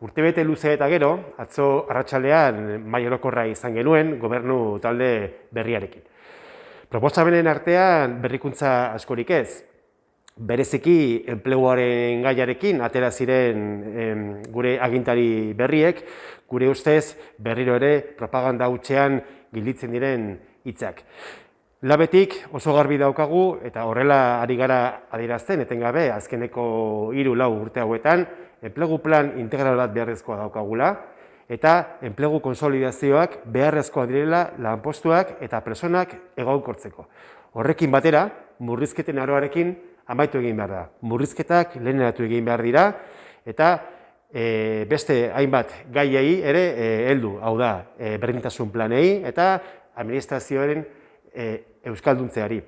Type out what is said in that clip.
Urtebete luze eta gero, atzo arratsaldean mahai orokorra izan genuen gobernu talde berriarekin. Proposamenen artean berrikuntza askorik ez, bereziki enpleguaren gaiarekin atera ziren gure agintari berriek, gure ustez berriro ere propaganda hutsean gelditzen diren hitzak. Labetik oso garbi daukagu eta horrela ari gara adierazten etengabe azkeneko 3-4 urte hauetan enplegu plan integral bat beharrezkoa daukagula eta enplegu konsolidazioak beharrezkoa direla lanpostuak eta personak egonkortzeko. Horrekin batera, murrizketen aroarekin amaitu egin behar da. Murrizketak leheneratu egin behar dira eta beste hainbat gaiei ere heldu, hau da, berdintasun planei eta administrazioaren euskalduntzeari.